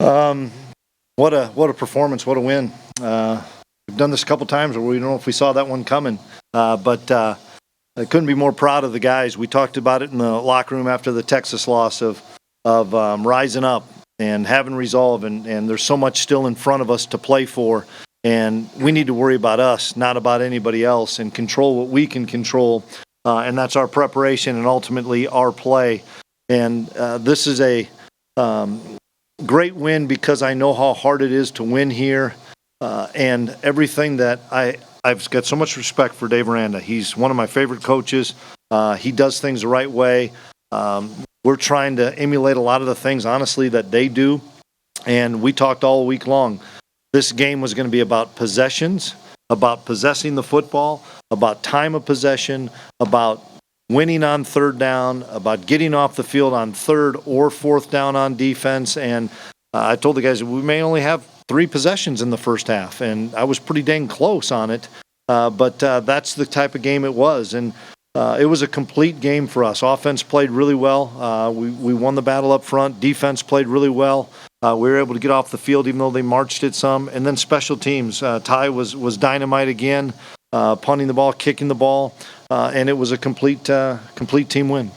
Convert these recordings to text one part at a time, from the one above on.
What a performance! What a win! We've done this a couple times where we don't know if we saw that one coming, but I couldn't be more proud of the guys. We talked about it in the locker room after the Texas loss of rising up and having resolve, and there's so much still in front of us to play for, and we need to worry about us, not about anybody else, and control what we can control, and that's our preparation and ultimately our play. And this is a great win because I know how hard it is to win here, and everything that I've got so much respect for Dave Aranda. He's one of my favorite coaches. He does things the right way. We're trying to emulate a lot of the things, honestly, that they do. And we talked all week long. This game was going to be about possessions, about possessing the football, about time of possession, about winning on third down, about getting off the field on third or fourth down on defense. And I told the guys we may only have 3 possessions in the first half, and I was pretty dang close on it. But that's the type of game it was. And it was a complete game for us. Offense played really well. We won the battle up front. Defense played really well. We were able to get off the field even though they marched it some. And then special teams. Ty was dynamite again, punting the ball, kicking the ball, and it was a complete team win.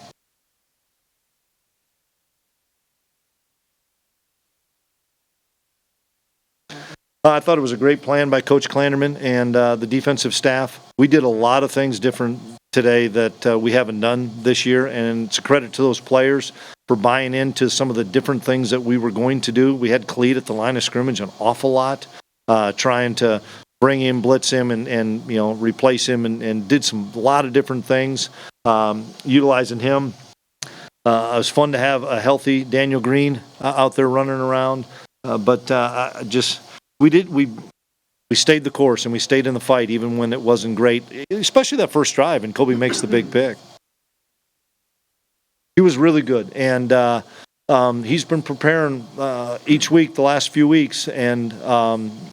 I thought it was a great plan by Coach Klanderman and the defensive staff. We did a lot of things different today that we haven't done this year, and it's a credit to those players for buying into some of the different things that we were going to do. We had Cleat at the line of scrimmage an awful lot, trying to bring him, blitz him, and replace him, and did a lot of different things, utilizing him. It was fun to have a healthy Daniel Green out there running around, we stayed the course and we stayed in the fight even when it wasn't great, especially that first drive, and Kobe makes the big pick. He was really good, and he's been preparing each week the last few weeks, and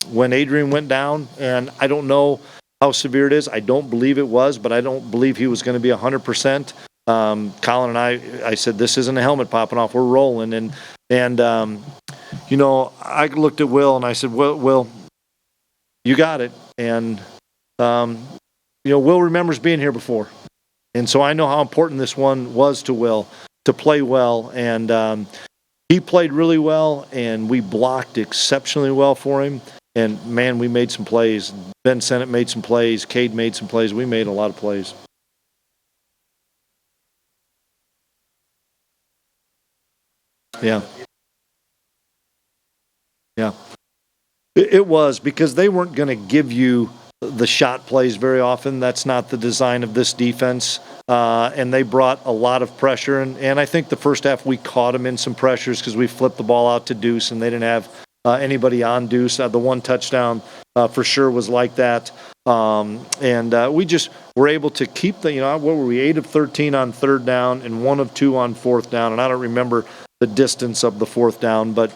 when Adrian went down, and I don't know how severe it is, I don't believe it was, but I don't believe he was going to be 100%. Colin and I said, this isn't a helmet popping off, we're rolling, and I looked at Will and I said, Will, you got it. And, Will remembers being here before. And so I know how important this one was to Will to play well. And he played really well, and we blocked exceptionally well for him. And, man, we made some plays. Ben Sennett made some plays. Cade made some plays. We made a lot of plays. Yeah. Yeah. It was, because they weren't going to give you the shot plays very often. That's not the design of this defense. And they brought a lot of pressure. And I think the first half we caught them in some pressures because we flipped the ball out to Deuce and they didn't have anybody on Deuce. The one touchdown for sure was like that. We just were able to keep what were we, 8 of 13 on third down and 1 of 2 on fourth down. And I don't remember the distance of the fourth down, but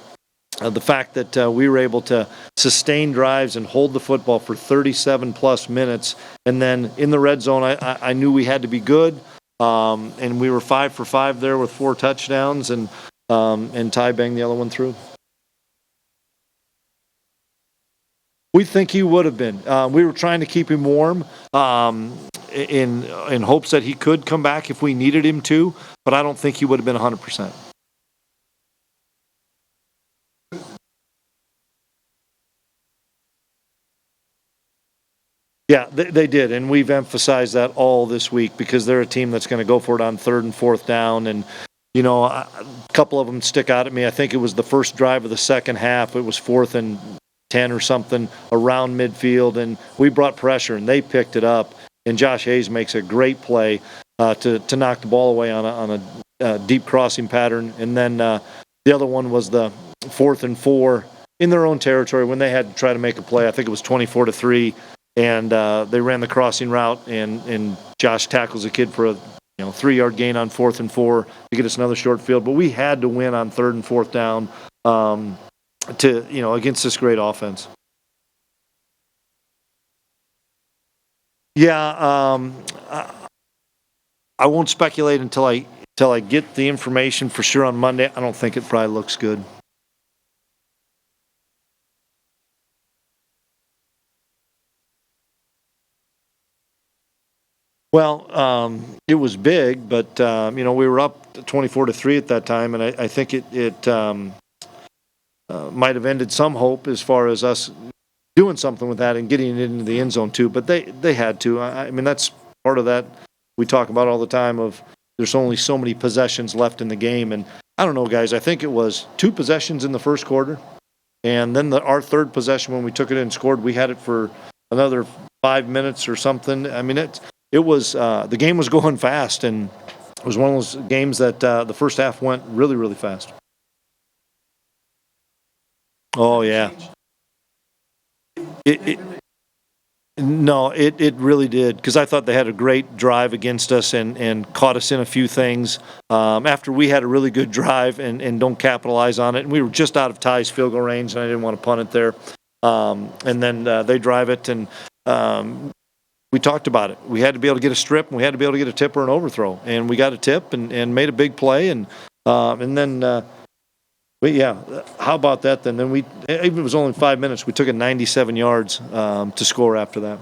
the fact that we were able to sustain drives and hold the football for 37-plus minutes, and then in the red zone, I knew we had to be good, and we were 5 for 5 there with 4 touchdowns, and Ty banged the other one through. We think he would have been. We were trying to keep him warm in hopes that he could come back if we needed him to, but I don't think he would have been 100%. Yeah, they did, and we've emphasized that all this week because they're a team that's going to go for it on third and fourth down, and a couple of them stick out at me. I think it was the first drive of the second half. It was 4th and 10 or something around midfield, and we brought pressure, and they picked it up, and Josh Hayes makes a great play to knock the ball away on a deep crossing pattern, and then the other one was the 4th and 4 in their own territory when they had to try to make a play. I think it was 24-3. And they ran the crossing route, and Josh tackles a kid for a 3-yard gain on 4th and 4 to get us another short field. But we had to win on 3rd and 4th down against this great offense. Yeah, I won't speculate until I get the information for sure on Monday. I don't think it probably looks good. Well, it was big, but we were up 24-3 at that time, and I think it might have ended some hope as far as us doing something with that and getting it into the end zone too. But they had to. I mean, that's part of that we talk about all the time. Of there's only so many possessions left in the game, and I don't know, guys. I think it was 2 possessions in the first quarter, and then our third possession when we took it and scored, we had it for another 5 minutes or something. I mean, it was the game was going fast, and it was one of those games that the first half went really, really fast. Oh yeah, it no, it really did, because I thought they had a great drive against us and caught us in a few things. After we had a really good drive and don't capitalize on it, and we were just out of Ty's field goal range, and I didn't want to punt it there. And then they drive it, and we talked about it. We had to be able to get a strip, and we had to be able to get a tip or an overthrow, and we got a tip and made a big play, and then. But yeah, how about that then? Then even if it was only 5 minutes, we took it 97 yards to score after that.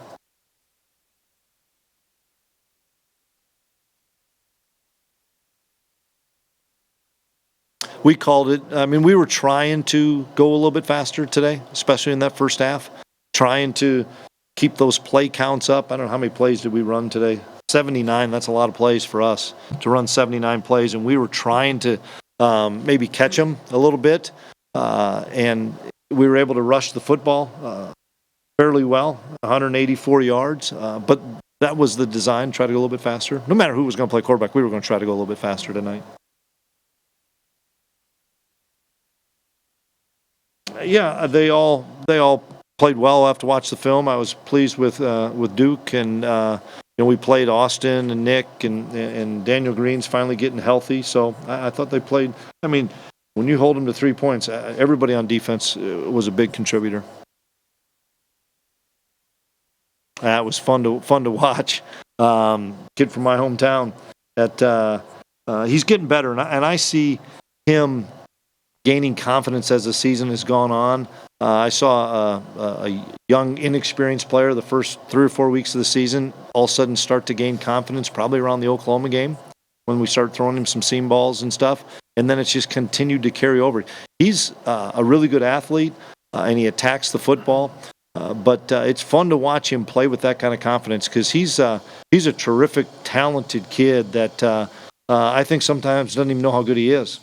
We called it. I mean, we were trying to go a little bit faster today, especially in that first half, trying to keep those play counts up. I don't know how many plays did we run today. 79. That's a lot of plays for us to run 79 plays, and we were trying to maybe catch them a little bit, and we were able to rush the football fairly well, 184 yards, but that was the design, try to go a little bit faster. No matter who was going to play quarterback, we were going to try to go a little bit faster tonight. Yeah, they all played well. I'll have to watch the film. I was pleased with Duke, and we played Austin and Nick and Daniel Green's finally getting healthy. So I thought they played. I mean, when you hold them to 3 points, everybody on defense was a big contributor. It was fun to watch. Kid from my hometown. He's getting better, and I see him gaining confidence as the season has gone on. I saw a young, inexperienced player the first 3 or 4 weeks of the season all of a sudden start to gain confidence, probably around the Oklahoma game when we started throwing him some seam balls and stuff. And then it's just continued to carry over. He's a really good athlete, and he attacks the football. But it's fun to watch him play with that kind of confidence, because he's a terrific, talented kid that I think sometimes doesn't even know how good he is.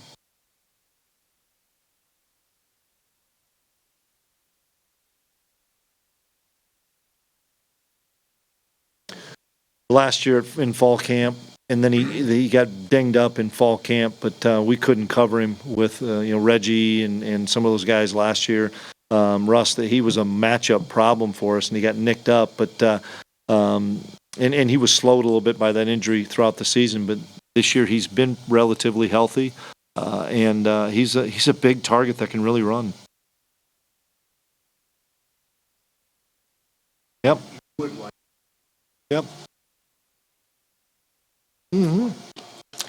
Last year in fall camp, and then he got dinged up in fall camp, but we couldn't cover him with Reggie and some of those guys last year. Russ, that he was a matchup problem for us, and he got nicked up, but and he was slowed a little bit by that injury throughout the season. But this year he's been relatively healthy, and he's a big target that can really run. Yep. Yep. Mm-hmm.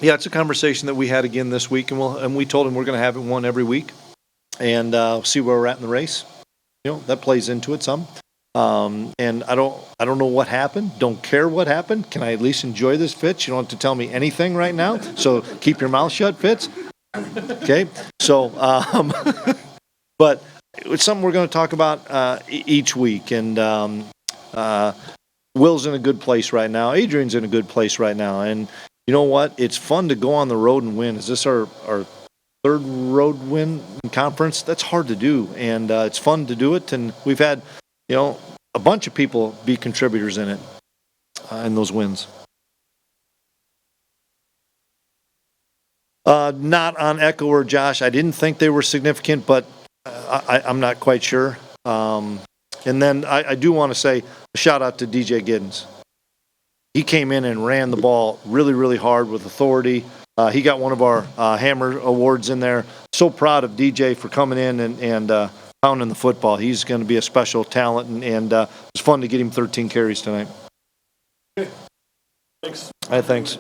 Yeah, it's a conversation that we had again this week, and we told him we're going to have it one every week, and see where we're at in the race. That plays into it some. And I don't know what happened. Don't care what happened. Can I at least enjoy this, Fitz? You don't have to tell me anything right now. So keep your mouth shut, Fitz. Okay. So, but it's something we're going to talk about each week, and Will's in a good place right now. Adrian's in a good place right now. And you know what? It's fun to go on the road and win. Is this our third road win in conference? That's hard to do. And it's fun to do it. And we've had, a bunch of people be contributors in it, in those wins. Not on Echo or Josh. I didn't think they were significant, but I'm not quite sure. And then I do want to say a shout out to DJ Giddens. He came in and ran the ball really, really hard with authority. He got one of our Hammer Awards in there. So proud of DJ for coming in and pounding the football. He's going to be a special talent, and it was fun to get him 13 carries tonight. Okay. Thanks. All right, thanks.